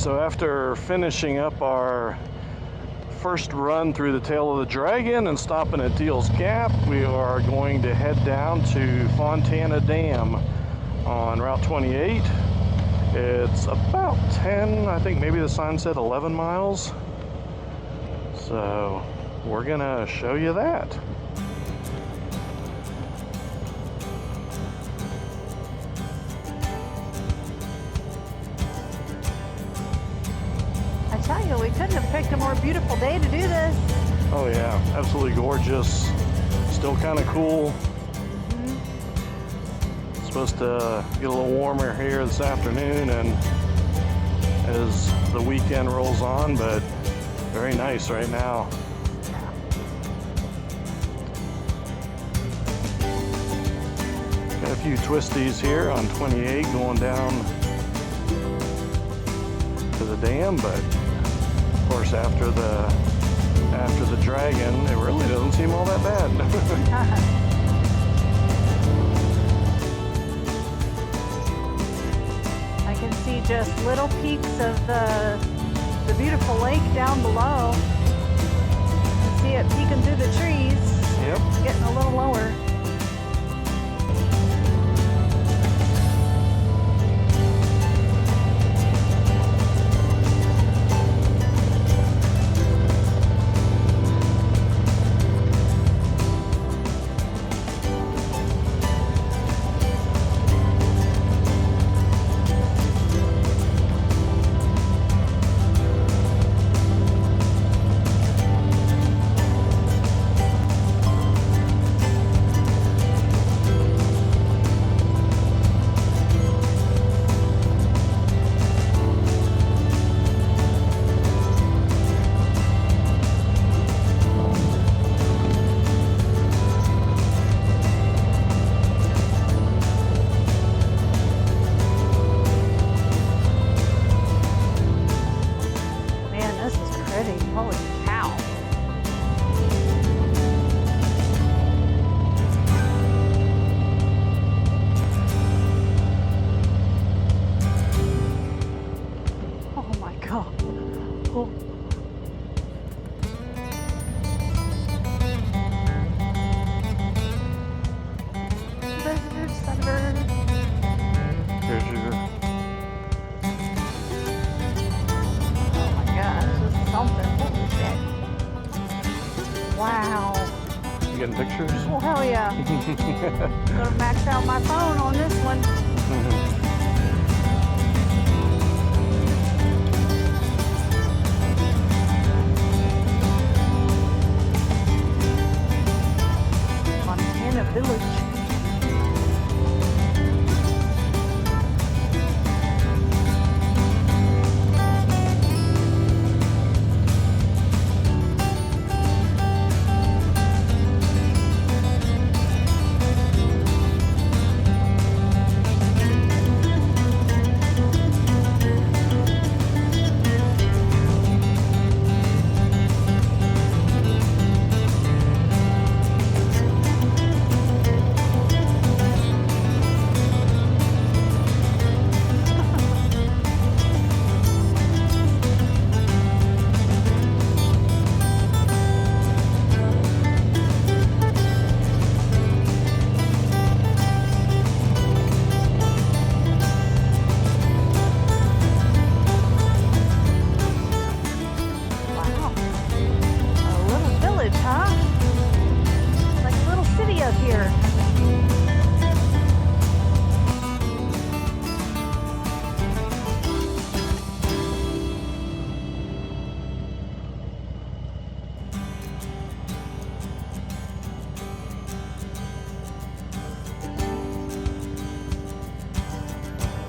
So after finishing up our first run through the tail of the dragon and stopping at Deal's Gap, we are going to head down to Fontana Dam on Route 28. It's about 10, I think maybe the sign said 11 miles. So we're gonna show you that. I tell you, we couldn't have picked a more beautiful day to do this. Oh yeah, absolutely gorgeous. Still kind of cool. It's supposed to get a little warmer here this afternoon and as the weekend rolls on, but very nice right now. Got a few twisties here on 28 going down to the dam, but of course after the dragon, it really doesn't seem all that bad. I can see just little peaks of the beautiful lake down below. You can see it peeking through the trees. Yep. It's getting a little lower. Holy cow. Oh my God. Oh. Visitor center. Here's your... Oh my gosh, this is something. Holy shit. Wow. You getting pictures? Oh, hell yeah. Gonna max out my phone on this one. Montana Village. Here.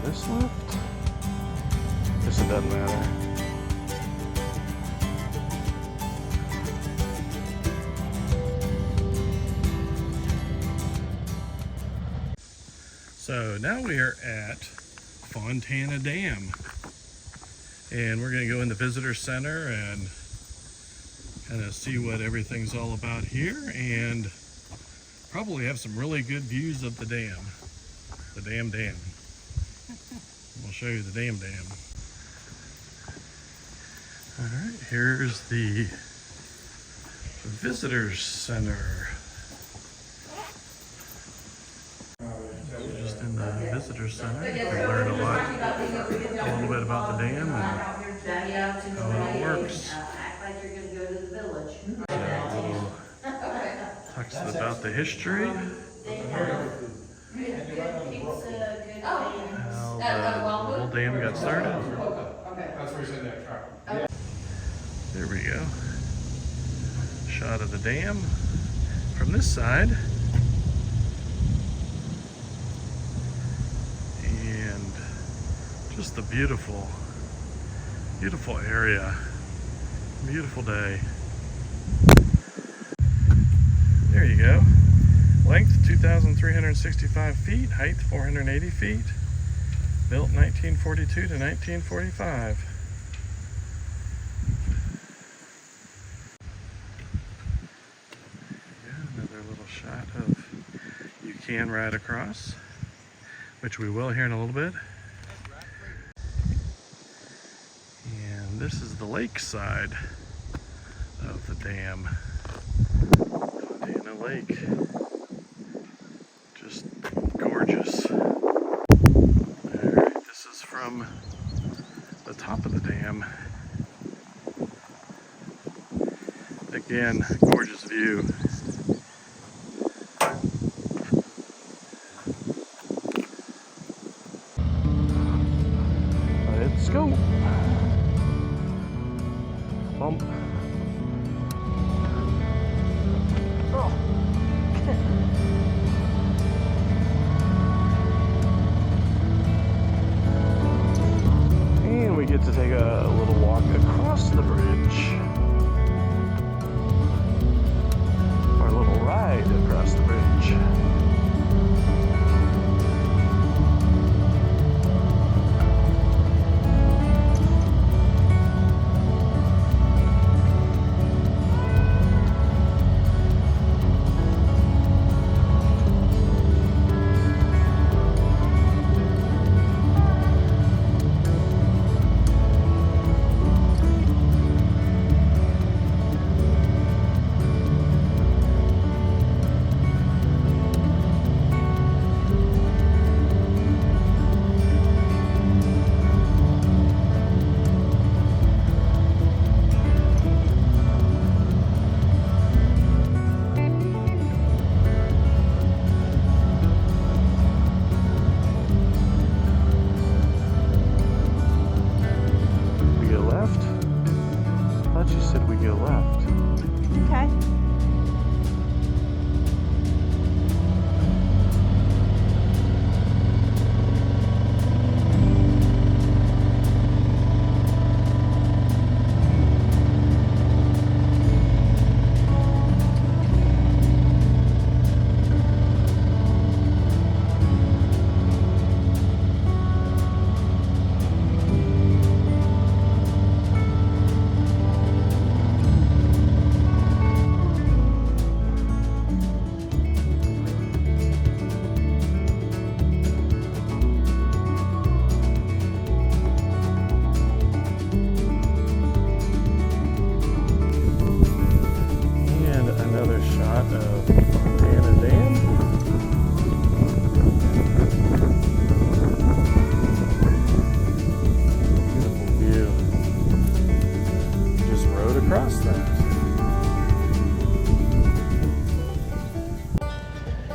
This left? Guess it doesn't matter. So now we are at Fontana Dam, and we're going to go in the visitor center and kind of see what everything's all about here, and probably have some really good views of the dam. The dam. We'll show you the dam. Alright, here's the Visitors Center. Just in the Visitors Center, you can learn a little bit about the dam and how it works. Talks about the history, how the whole dam got started. There we go. Shot of the dam from this side. And just a beautiful, beautiful area. Beautiful day. There you go. Length 2,365 feet, height 480 feet. Built 1942 to 1945. Another little shot of you can ride across, which we will here in a little bit. And this is the lake side of the dam. Fontana Lake. Just gorgeous. Alright, this is from the top of the dam. Again, gorgeous view. Let's go. Bump. Oh. And we get to take a little walk across the bridge. Or a little ride across the bridge.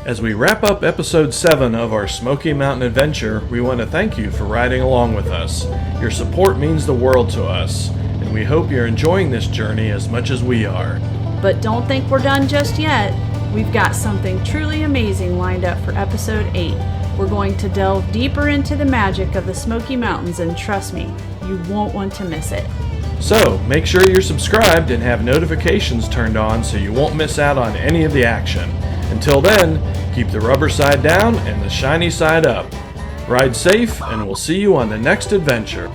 As we wrap up episode 7 of our Smoky Mountain adventure, we want to thank you for riding along with us. Your support means the world to us, and we hope you're enjoying this journey as much as we are. But don't think we're done just yet. We've got something truly amazing lined up for episode 8. We're going to delve deeper into the magic of the Smoky Mountains, and trust me, you won't want to miss it. So, make sure you're subscribed and have notifications turned on so you won't miss out on any of the action. Until then, keep the rubber side down and the shiny side up. Ride safe, and we'll see you on the next adventure.